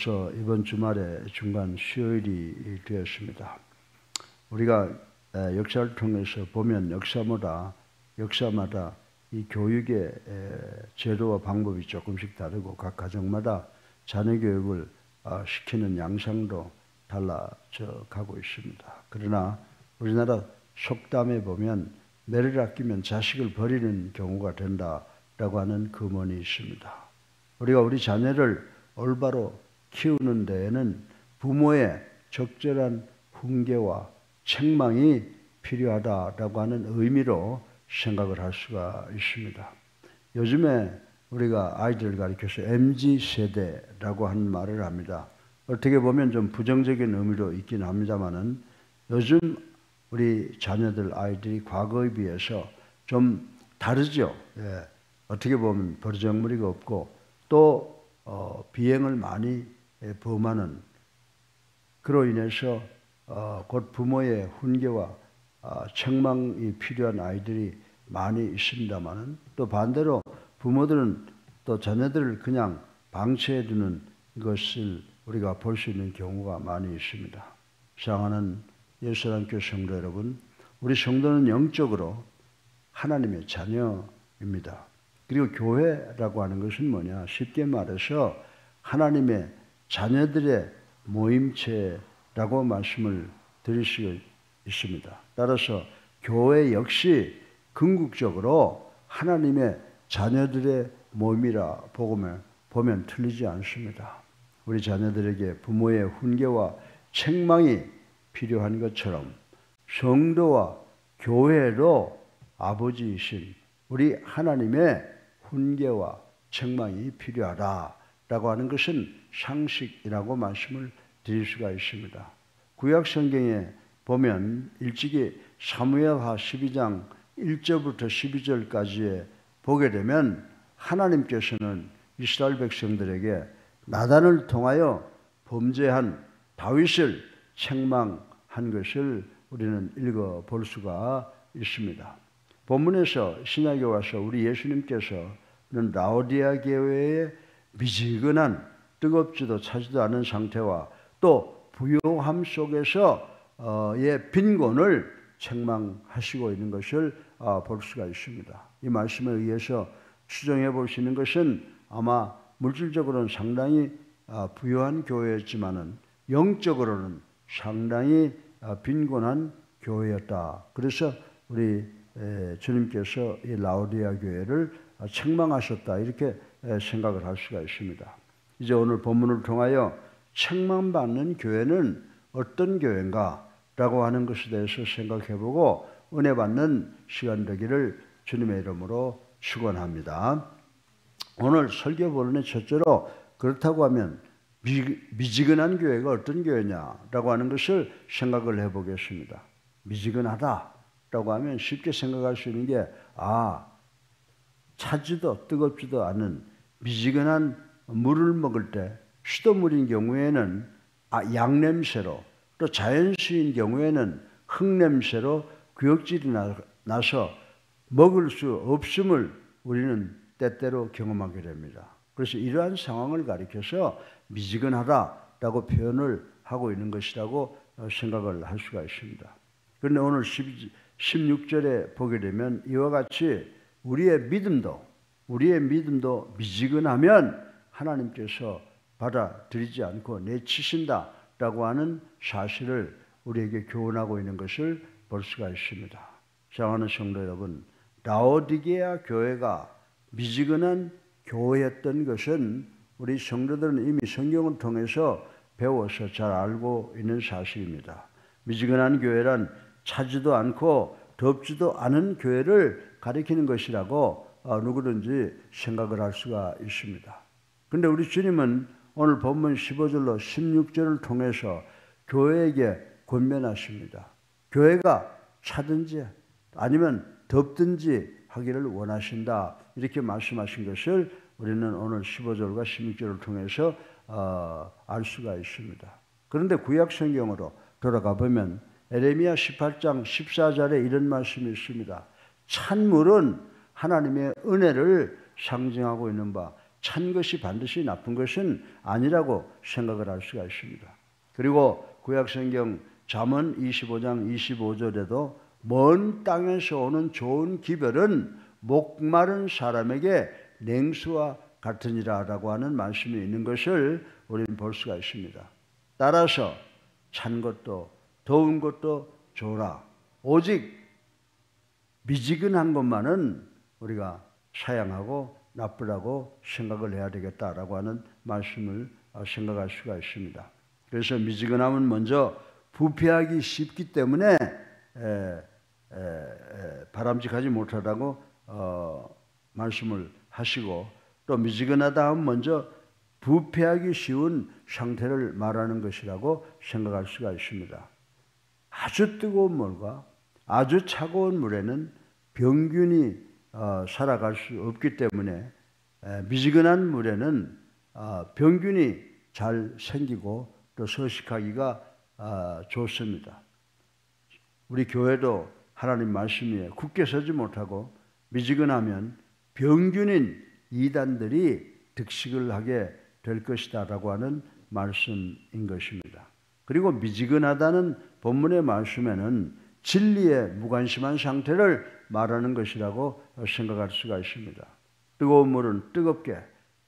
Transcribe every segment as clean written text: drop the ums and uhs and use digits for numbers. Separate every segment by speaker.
Speaker 1: 벌써 이번 주말에 중간 수요일이 되었습니다. 우리가 역사를 통해서 보면 역사마다 이 교육의 제도와 방법이 조금씩 다르고 각 가정마다 자녀 교육을 시키는 양상도 달라져 가고 있습니다. 그러나 우리나라 속담에 보면 매를 아끼면 자식을 버리는 경우가 된다라고 하는 금언이 있습니다. 우리가 우리 자녀를 올바로 키우는 데에는 부모의 적절한 훈계와 책망이 필요하다라고 하는 의미로 생각을 할 수가 있습니다. 요즘에 우리가 아이들을 가리켜서 MZ세대라고 하는 말을 합니다. 어떻게 보면 좀 부정적인 의미로 있긴 합니다만은 요즘 우리 자녀들 아이들이 과거에 비해서 좀 다르죠. 예. 어떻게 보면 버르장머리가 없고 또 비행을 많이 범하는 그로 인해서 곧 부모의 훈계와 책망이 필요한 아이들이 많이 있습니다만은 또 반대로 부모들은 또 자녀들을 그냥 방치해 두는 것을 우리가 볼 수 있는 경우가 많이 있습니다. 사랑하는 예수님께 성도 여러분, 우리 성도는 영적으로 하나님의 자녀입니다. 그리고 교회라고 하는 것은 뭐냐? 쉽게 말해서 하나님의 자녀들의 모임체라고 말씀을 드릴 수 있습니다. 따라서 교회 역시 궁극적으로 하나님의 자녀들의 모임이라 보면 틀리지 않습니다. 우리 자녀들에게 부모의 훈계와 책망이 필요한 것처럼 성도와 교회로 아버지이신 우리 하나님의 훈계와 책망이 필요하다라고 하는 것은 상식이라고 말씀을 드릴 수가 있습니다. 구약 성경에 보면 일찍이 사무엘하 12장 1절부터 12절까지에 보게 되면 하나님께서는 이스라엘 백성들에게 나단을 통하여 범죄한 다윗을 책망한 것을 우리는 읽어볼 수가 있습니다. 본문에서 신약에 와서 우리 예수님께서는 라오디아 교회의 미지근한 뜨겁지도 차지도 않은 상태와 또 부요함 속에서의 빈곤을 책망하시고 있는 것을 볼 수가 있습니다. 이 말씀에 의해서 추정해 볼 수 있는 것은 아마 물질적으로는 상당히 부유한 교회였지만은 영적으로는 상당히 빈곤한 교회였다. 그래서 우리 주님께서 이 라오디아 교회를 책망하셨다. 이렇게 생각을 할 수가 있습니다. 이제 오늘 본문을 통하여 책망받는 교회는 어떤 교회인가? 라고 하는 것에 대해서 생각해보고 은혜 받는 시간 되기를 주님의 이름으로 축원합니다. 오늘 설교 본문의 첫째로 그렇다고 하면 미지근한 교회가 어떤 교회냐라고 하는 것을 생각을 해보겠습니다. 미지근하다라고 하면 쉽게 생각할 수 있는 게 차지도 뜨겁지도 않은 미지근한 물을 먹을 때 수돗물인 경우에는 양냄새로 또 자연수인 경우에는 흙냄새로 구역질이 나서 먹을 수 없음을 우리는 때때로 경험하게 됩니다. 그래서 이러한 상황을 가리켜서 미지근하다라고 표현을 하고 있는 것이라고 생각을 할 수가 있습니다. 그런데 오늘 16절에 보게 되면 이와 같이 우리의 믿음도 미지근하면 하나님께서 받아들이지 않고 내치신다라고 하는 사실을 우리에게 교훈하고 있는 것을 볼 수가 있습니다. 사랑하는 성도 여러분, 라오디게아 교회가 미지근한 교회였던 것은 우리 성도들은 이미 성경을 통해서 배워서 잘 알고 있는 사실입니다. 미지근한 교회란 차지도 않고 덥지도 않은 교회를 가리키는 것이라고 누구든지 생각을 할 수가 있습니다. 그런데 우리 주님은 오늘 본문 15절로 16절을 통해서 교회에게 권면하십니다. 교회가 차든지 아니면 덥든지 하기를 원하신다. 이렇게 말씀하신 것을 우리는 오늘 15절과 16절을 통해서 알 수가 있습니다. 그런데 구약 성경으로 돌아가 보면 에레미야 18장 14절에 이런 말씀이 있습니다. 찬물은 하나님의 은혜를 상징하고 있는 바 찬 것이 반드시 나쁜 것은 아니라고 생각을 할 수가 있습니다. 그리고 구약성경 잠언 25장 25절에도 먼 땅에서 오는 좋은 기별은 목마른 사람에게 냉수와 같으니라 라고 하는 말씀이 있는 것을 우리는 볼 수가 있습니다. 따라서 찬 것도 더운 것도 좋으나 오직 미지근한 것만은 우리가 사양하고 나쁘다고 생각을 해야 되겠다라고 하는 말씀을 생각할 수가 있습니다. 그래서 미지근함은 먼저 부패하기 쉽기 때문에 바람직하지 못하다고 말씀을 하시고, 또 미지근하다 하면 먼저 부패하기 쉬운 상태를 말하는 것이라고 생각할 수가 있습니다. 아주 뜨거운 물과 아주 차가운 물에는 병균이 살아갈 수 없기 때문에 미지근한 물에는 병균이 잘 생기고 또 서식하기가 좋습니다. 우리 교회도 하나님 말씀 위에 굳게 서지 못하고 미지근하면 병균인 이단들이 득식을 하게 될 것이다 라고 하는 말씀인 것입니다. 그리고 미지근하다는 본문의 말씀에는 진리에 무관심한 상태를 말하는 것이라고 생각할 수가 있습니다. 뜨거운 물은 뜨겁게,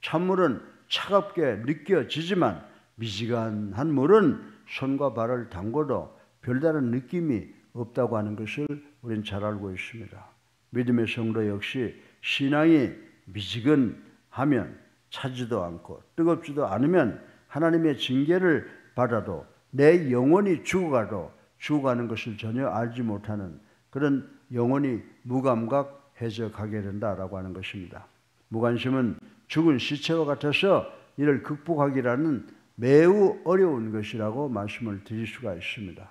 Speaker 1: 찬물은 차갑게 느껴지지만 미지근한 물은 손과 발을 담궈도 별다른 느낌이 없다고 하는 것을 우리는 잘 알고 있습니다. 믿음의 성도 역시 신앙이 미지근하면 차지도 않고 뜨겁지도 않으면 하나님의 징계를 받아도 내 영혼이 죽어가는 것을 전혀 알지 못하는 그런 영혼이 무감각해져 가게 된다라고 하는 것입니다. 무관심은 죽은 시체와 같아서 이를 극복하기라는 매우 어려운 것이라고 말씀을 드릴 수가 있습니다.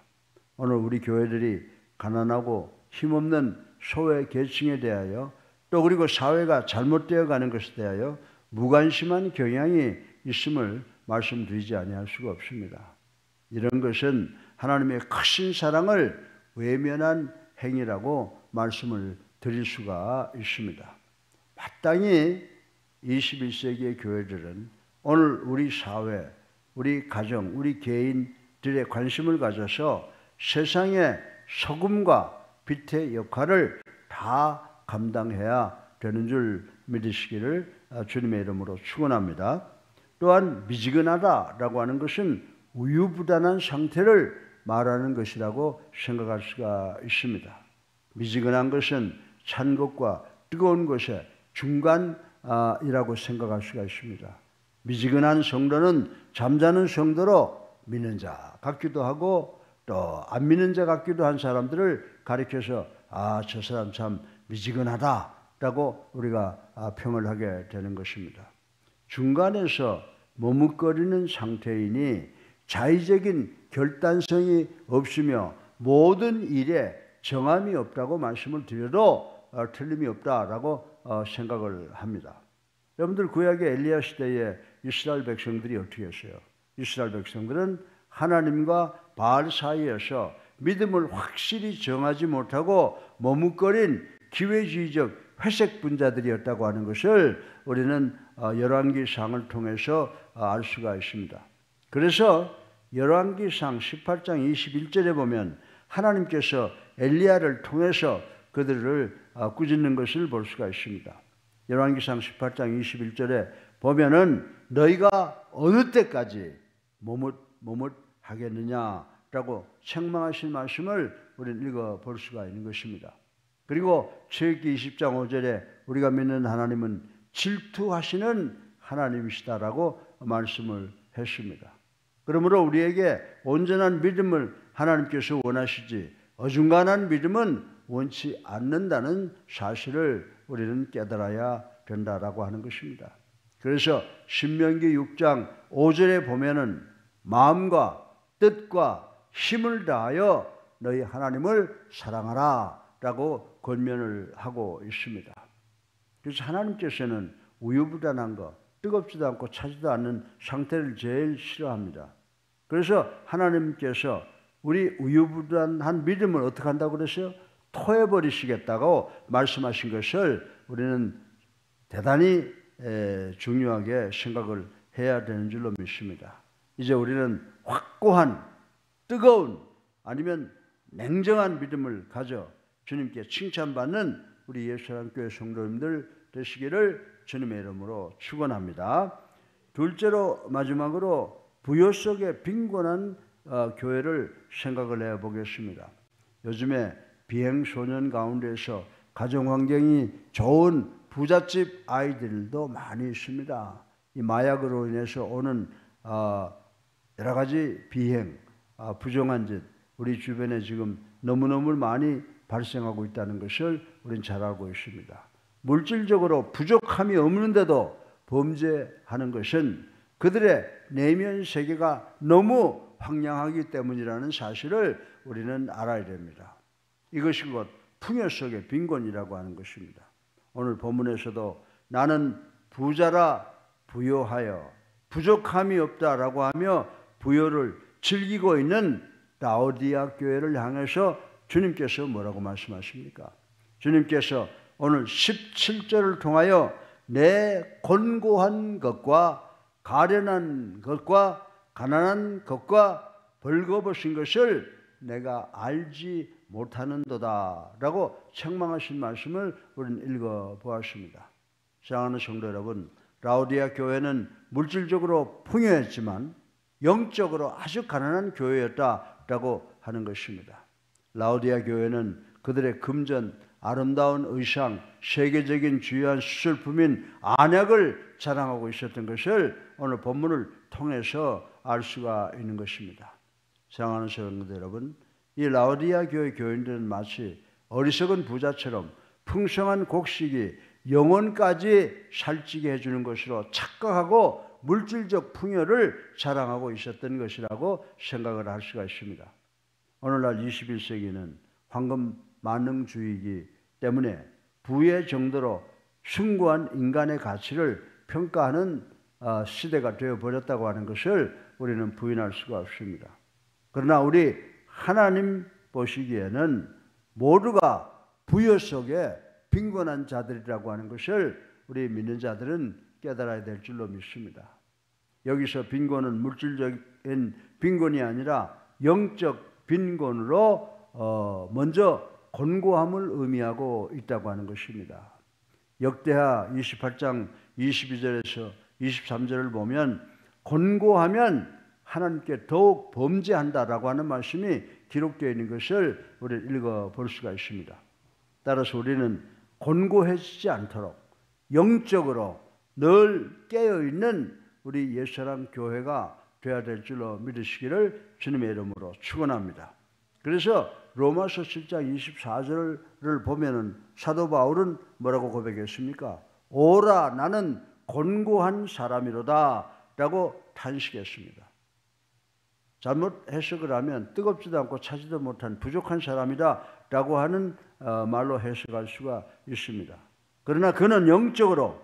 Speaker 1: 오늘 우리 교회들이 가난하고 힘없는 소외 계층에 대하여 또 그리고 사회가 잘못되어 가는 것에 대하여 무관심한 경향이 있음을 말씀드리지 아니할 수가 없습니다. 이런 것은 하나님의 크신 사랑을 외면한 행위라고 말씀을 드릴 수가 있습니다. 마땅히 21세기의 교회들은 오늘 우리 사회, 우리 가정, 우리 개인들의 관심을 가져서 세상의 소금과 빛의 역할을 다 감당해야 되는 줄 믿으시기를 주님의 이름으로 축원합니다. 또한 미지근하다라고 하는 것은 우유부단한 상태를 말하는 것이라고 생각할 수가 있습니다. 미지근한 것은 찬 것과 뜨거운 것의 중간이라고 생각할 수가 있습니다. 미지근한 성도는 잠자는 성도로 믿는 자 같기도 하고 또 안 믿는 자 같기도 한 사람들을 가리켜서 저 사람 참 미지근하다라고 우리가 평을 하게 되는 것입니다. 중간에서 머뭇거리는 상태이니 자의적인 결단성이 없으며 모든 일에 정함이 없다고 말씀을 드려도 틀림이 없다라고 생각을 합니다. 여러분들 구약의 엘리야 시대에 이스라엘 백성들이 어떻게 했어요? 이스라엘 백성들은 하나님과 바알 사이에서 믿음을 확실히 정하지 못하고 머뭇거린 기회주의적 회색 분자들이었다고 하는 것을 우리는 열왕기상을 통해서 알 수가 있습니다. 그래서 열왕기상 18장 21절에 보면 하나님께서 엘리야를 통해서 그들을 꾸짖는 것을 볼 수가 있습니다. 열왕기상 18장 21절에 보면은 너희가 어느 때까지 머뭇하겠느냐라고 책망하신 말씀을 우리는 읽어볼 수가 있는 것입니다. 그리고 출애굽기 20장 5절에 우리가 믿는 하나님은 질투하시는 하나님이시다라고 말씀을 했습니다. 그러므로 우리에게 온전한 믿음을 하나님께서 원하시지 어중간한 믿음은 원치 않는다는 사실을 우리는 깨달아야 된다라고 하는 것입니다. 그래서 신명기 6장 5절에 보면은 마음과 뜻과 힘을 다하여 너희 하나님을 사랑하라 라고 권면을 하고 있습니다. 그래서 하나님께서는 우유부단한 것, 뜨겁지도 않고 차지도 않는 상태를 제일 싫어합니다. 그래서 하나님께서 우리 우유부단한 믿음을 어떻게 한다고 그랬어요? 토해버리시겠다고 말씀하신 것을 우리는 대단히 중요하게 생각을 해야 되는 줄로 믿습니다. 이제 우리는 확고한 뜨거운 아니면 냉정한 믿음을 가져 주님께 칭찬받는 우리 예수사랑교회 성도님들 되시기를 주님의 이름으로 축원합니다. 둘째로 마지막으로 부요 속에 빈곤한 교회를 생각을 해보겠습니다. 요즘에 비행소년 가운데서 가정환경이 좋은 부잣집 아이들도 많이 있습니다. 이 마약으로 인해서 오는 여러 가지 비행, 부정한 짓, 우리 주변에 지금 너무너무 많이 발생하고 있다는 것을 우리는 잘 알고 있습니다. 물질적으로 부족함이 없는데도 범죄하는 것은 그들의 내면 세계가 너무 황량하기 때문이라는 사실을 우리는 알아야 됩니다. 이것이 곧 풍요 속의 빈곤이라고 하는 것입니다. 오늘 본문에서도 나는 부자라 부요하여 부족함이 없다라고 하며 부요를 즐기고 있는 라오디아 교회를 향해서 주님께서 뭐라고 말씀하십니까? 주님께서 오늘 17절을 통하여 내 곤고한 것과 가련한 것과 가난한 것과 벌거벗은 것을 내가 알지 못하는도다 라고 책망하신 말씀을 우리는 읽어보았습니다. 사랑하는 성도 여러분, 라오디아 교회는 물질적으로 풍요했지만 영적으로 아주 가난한 교회였다라고 하는 것입니다. 라오디아 교회는 그들의 금전, 아름다운 의상, 세계적인 주요한 수술품인 안약을 자랑하고 있었던 것을 오늘 본문을 통해서 알 수가 있는 것입니다. 사랑하는 성도 여러분, 이 라오디아 교회 교인들은 마치 어리석은 부자처럼 풍성한 곡식이 영혼까지 살찌게 해주는 것으로 착각하고 물질적 풍요를 자랑하고 있었던 것이라고 생각을 할 수가 있습니다. 오늘날 21세기는 황금 만능주의이기 때문에 부의 정도로 숭고한 인간의 가치를 평가하는 시대가 되어버렸다고 하는 것을 우리는 부인할 수가 없습니다. 그러나 우리 하나님 보시기에는 모두가 부여 속에 빈곤한 자들이라고 하는 것을 우리 믿는 자들은 깨달아야 될 줄로 믿습니다. 여기서 빈곤은 물질적인 빈곤이 아니라 영적 빈곤으로 먼저 곤고함을 의미하고 있다고 하는 것입니다. 역대하 28장 22절에서 23절을 보면 곤고하면 하나님께 더욱 범죄한다라고 하는 말씀이 기록되어 있는 것을 우리는 읽어볼 수가 있습니다. 따라서 우리는 곤고해지지 않도록 영적으로 늘 깨어있는 우리 옛사람 교회가 되어야 될 줄로 믿으시기를 주님의 이름으로 축원합니다. 그래서 로마서 7장 24절을 보면은 사도 바울은 뭐라고 고백했습니까? 오라 나는 곤고한 사람이로다 라고 탄식했습니다. 잘못 해석을 하면 뜨겁지도 않고 차지도 못한 부족한 사람이다 라고 하는 말로 해석할 수가 있습니다. 그러나 그는 영적으로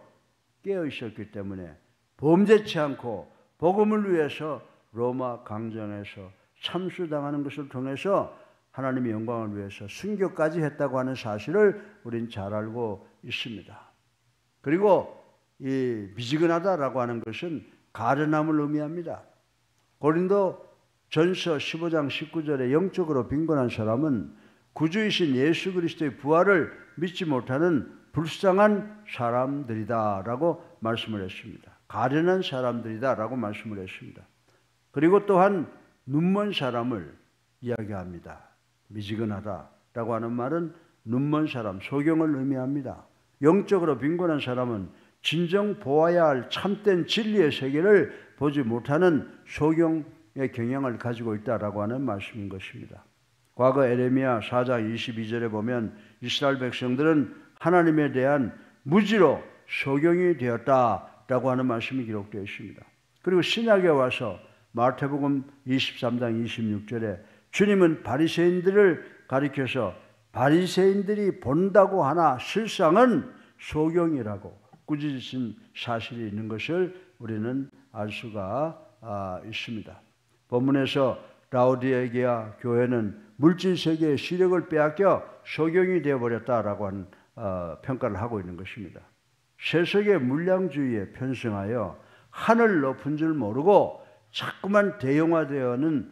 Speaker 1: 깨어 있었기 때문에 범죄치 않고 복음을 위해서 로마 강정에서 참수당하는 것을 통해서 하나님의 영광을 위해서 순교까지 했다고 하는 사실을 우린 잘 알고 있습니다. 그리고 이 미지근하다라고 하는 것은 가련함을 의미합니다. 고린도 전서 15장 19절에 영적으로 빈곤한 사람은 구주이신 예수 그리스도의 부활을 믿지 못하는 불쌍한 사람들이다 라고 말씀을 했습니다. 가련한 사람들이다 라고 말씀을 했습니다. 그리고 또한 눈먼 사람을 이야기합니다. 미지근하다 라고 하는 말은 눈먼 사람, 소경을 의미합니다. 영적으로 빈곤한 사람은 진정 보아야 할 참된 진리의 세계를 보지 못하는 소경의 경향을 가지고 있다라고 하는 말씀인 것입니다. 과거 에레미야 4장 22절에 보면 이스라엘 백성들은 하나님에 대한 무지로 소경이 되었다라고 하는 말씀이 기록되어 있습니다. 그리고 신약에 와서 마태복음 23장 26절에 주님은 바리새인들을 가리켜서 바리새인들이 본다고 하나 실상은 소경이라고 꾸짖으신 사실이 있는 것을 우리는 알 수가 있습니다. 본문에서 라오디게아 교회는 물질 세계의 시력을 빼앗겨 소경이 되어버렸다라고 하는 평가를 하고 있는 것입니다. 세속의 물량주의에 편승하여 하늘 높은 줄 모르고 자꾸만 대형화되는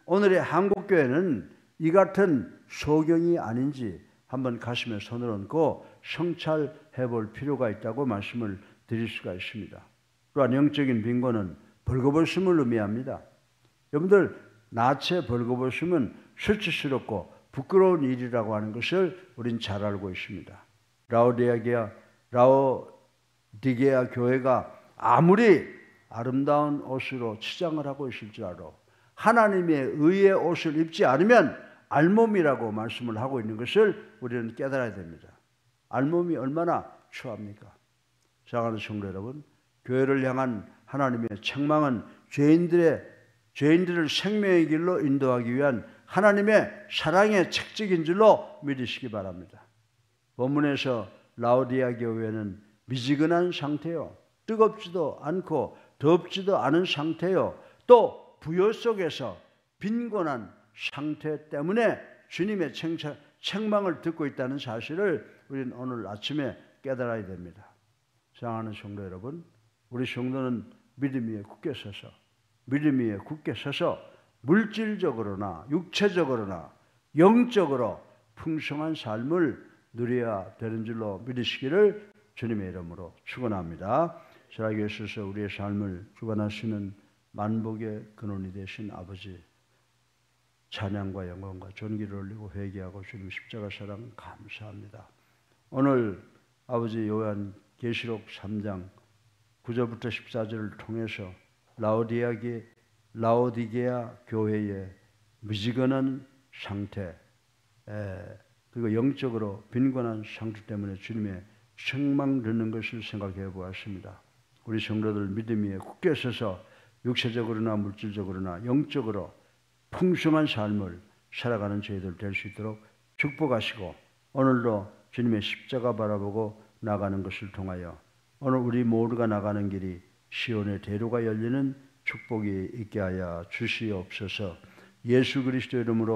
Speaker 1: 오늘의 한국교회는 이 같은 소경이 아닌지 한번 가슴에 손을 얹고 성찰해 볼 필요가 있다고 말씀을 드릴 수가 있습니다. 또한 영적인 빈곤은 벌거벗음을 의미합니다. 여러분들, 낯에 벌거벗음은 수치스럽고 부끄러운 일이라고 하는 것을 우린 잘 알고 있습니다. 라오디게아 교회가 아무리 아름다운 옷으로 치장을 하고 있을지라도 하나님의 의의 옷을 입지 않으면 알몸이라고 말씀을 하고 있는 것을 우리는 깨달아야 됩니다. 알몸이 얼마나 추합니까? 사랑하는 성도 여러분, 교회를 향한 하나님의 책망은 죄인들을 생명의 길로 인도하기 위한 하나님의 사랑의 책찍인 줄로 믿으시기 바랍니다. 본문에서 라오디게아 교회는 미지근한 상태요, 뜨겁지도 않고 덥지도 않은 상태요, 또 부요 속에서 빈곤한 상태 때문에 주님의 책망을 듣고 있다는 사실을 우리는 오늘 아침에 깨달아야 됩니다. 사랑하는 성도 여러분, 우리 성도는 믿음 위에 굳게 서서 물질적으로나 육체적으로나 영적으로 풍성한 삶을 누려야 되는 줄로 믿으시기를 주님의 이름으로 축원합니다. 살아계에 있어서 우리의 삶을 주관하시는 만복의 근원이 되신 아버지, 찬양과 영광과 존귀를 올리고 회개하고 주님 십자가 사랑 감사합니다. 오늘 아버지 요한계시록 3장 9절부터 14절을 통해서 라오디게아 교회의 미지근한 상태, 그리고 영적으로 빈곤한 상태 때문에 주님의 책망 듣는 것을 생각해 보았습니다. 우리 성도들 믿음 위에 굳게 서서 육체적으로나 물질적으로나 영적으로 풍성한 삶을 살아가는 저희들 될 수 있도록 축복하시고, 오늘도 주님의 십자가 바라보고 나가는 것을 통하여 오늘 우리 모두가 나가는 길이 시온의 대로가 열리는 축복이 있게 하여 주시옵소서. 예수 그리스도 이름으로